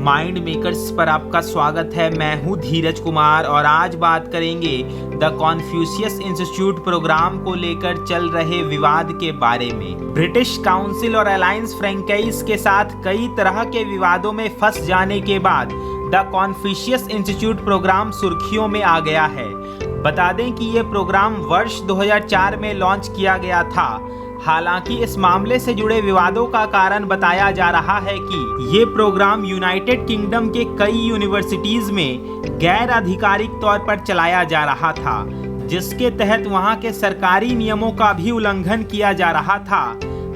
Mind makers पर आपका स्वागत है। मैं हूं धीरज कुमार और आज बात करेंगे द कॉन्फ्यूशियस इंस्टीट्यूट प्रोग्राम को लेकर चल रहे विवाद के बारे में। ब्रिटिश काउंसिल और अलायंस फ्रैंचाइज के साथ कई तरह के विवादों में फंस जाने के बाद द कॉन्फ्यूशियस इंस्टीट्यूट प्रोग्राम सुर्खियों में आ गया है। बता दें कि ये प्रोग्राम वर्ष 2004 में लॉन्च किया गया था। हालांकि इस मामले से जुड़े विवादों का कारण बताया जा रहा है कि ये प्रोग्राम यूनाइटेड किंगडम के कई यूनिवर्सिटीज में गैर आधिकारिक तौर पर चलाया जा रहा था, जिसके तहत वहां के सरकारी नियमों का भी उल्लंघन किया जा रहा था।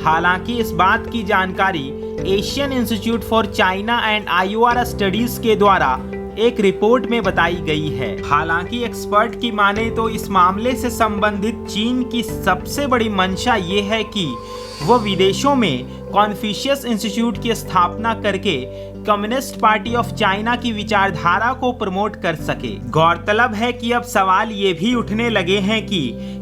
हालांकि इस बात की जानकारी Asian institute for China and IOR studies के द्वारा एक रिपोर्ट में बताई गई है। हालांकि एक्सपर्ट की माने तो इस मामले से संबंधित चीन की सबसे बड़ी मंशा ये है कि वह विदेशों में कॉन्फ्यूशियस इंस्टीट्यूट की स्थापना करके कम्युनिस्ट पार्टी ऑफ चाइना की विचारधारा को प्रमोट कर सके। गौरतलब है कि अब सवाल ये भी उठने लगे हैं कि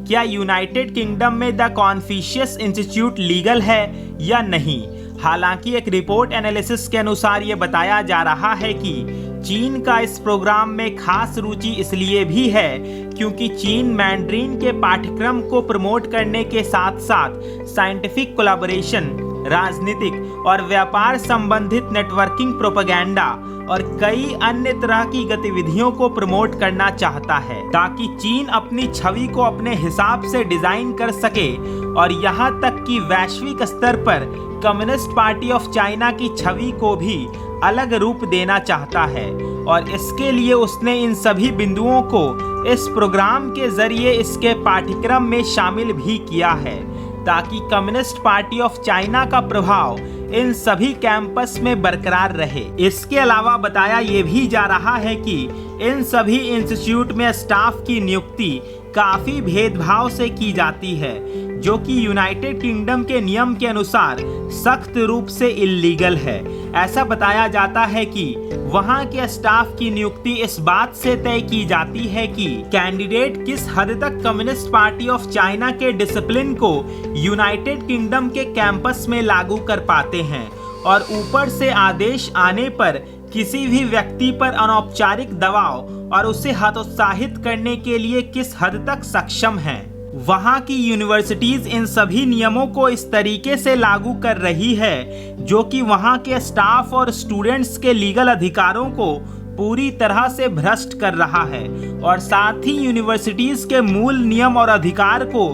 क्या यूनाइटेड किंगडम में द कॉन्फ्यूशियस इंस्टीट्यूट लीगल है या नहीं। हालांकि एक रिपोर्ट एनालिसिस के अनुसार ये बताया जा रहा है कि चीन का इस प्रोग्राम में खास रुचि इसलिए भी है क्योंकि चीन मैंड्रीन के पाठ्यक्रम को प्रमोट करने के साथ साथ साइंटिफिक कोलैबोरेशन, राजनीतिक और व्यापार संबंधित नेटवर्किंग, प्रोपेगेंडा और कई अन्य तरह की गतिविधियों को प्रमोट करना चाहता है, ताकि चीन अपनी छवि को अपने हिसाब से डिजाइन कर सके और यहाँ तक कि वैश्विक स्तर पर कम्युनिस्ट पार्टी ऑफ चाइना की छवि को भी अलग रूप देना चाहता है। और इसके लिए उसने इन सभी बिंदुओं को इस प्रोग्राम के जरिए इसके पाठ्यक्रम में शामिल भी किया है, ताकि कम्युनिस्ट पार्टी ऑफ चाइना का प्रभाव इन सभी कैंपस में बरकरार रहे। इसके अलावा बताया ये भी जा रहा है कि इन सभी इंस्टीट्यूट में स्टाफ की नियुक्ति काफी भेदभाव से की जाती है, जो कि यूनाइटेड किंगडम के नियम के अनुसार सख्त रूप से इल्लीगल है। ऐसा बताया जाता है कि वहां के स्टाफ की नियुक्ति इस बात से तय की जाती है कि कैंडिडेट किस हद तक कम्युनिस्ट पार्टी ऑफ चाइना के डिसिप्लिन को यूनाइटेड किंगडम के कैंपस में लागू कर पाते हैं और ऊपर से आदेश आने पर किसी भी व्यक्ति पर अनौपचारिक दबाव और उसे हतोत्साहित करने के लिए किस हद तक सक्षम हैं। वहां की यूनिवर्सिटीज इन सभी नियमों को इस तरीके से लागू कर रही है जो कि वहां के स्टाफ और स्टूडेंट्स के लीगल अधिकारों को पूरी तरह से भ्रष्ट कर रहा है और साथ ही यूनिवर्सिटीज के मूल नियम और अधिकार को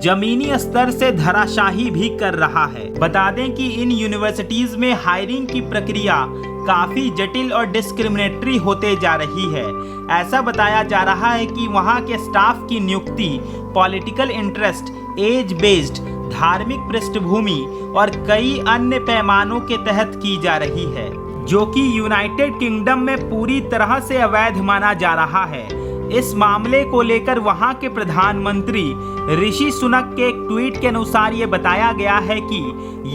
जमीनी स्तर से धराशाही भी कर रहा है। बता दें कि इन यूनिवर्सिटीज में हायरिंग की प्रक्रिया काफी जटिल और डिस्क्रिमिनेटरी होते जा रही है। ऐसा बताया जा रहा है कि वहां के स्टाफ की नियुक्ति पॉलिटिकल इंटरेस्ट, एज बेस्ड, धार्मिक पृष्ठभूमि और कई अन्य पैमानों के तहत की जा रही है, जो कि यूनाइटेड किंगडम में पूरी तरह से अवैध माना जा रहा है। इस मामले को लेकर वहां के प्रधानमंत्री ऋषि सुनक के एक ट्वीट के अनुसार ये बताया गया है कि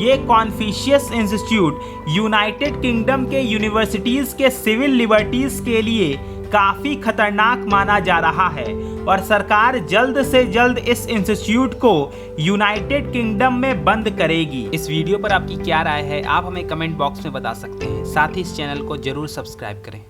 ये कॉन्फ्यूशियस इंस्टीट्यूट यूनाइटेड किंगडम के यूनिवर्सिटीज के सिविल लिबर्टीज के लिए काफी खतरनाक माना जा रहा है और सरकार जल्द से जल्द इस इंस्टीट्यूट को यूनाइटेड किंगडम में बंद करेगी। इस वीडियो पर आपकी क्या राय है, आप हमें कमेंट बॉक्स में बता सकते हैं। साथ ही इस चैनल को जरूर सब्सक्राइब करें।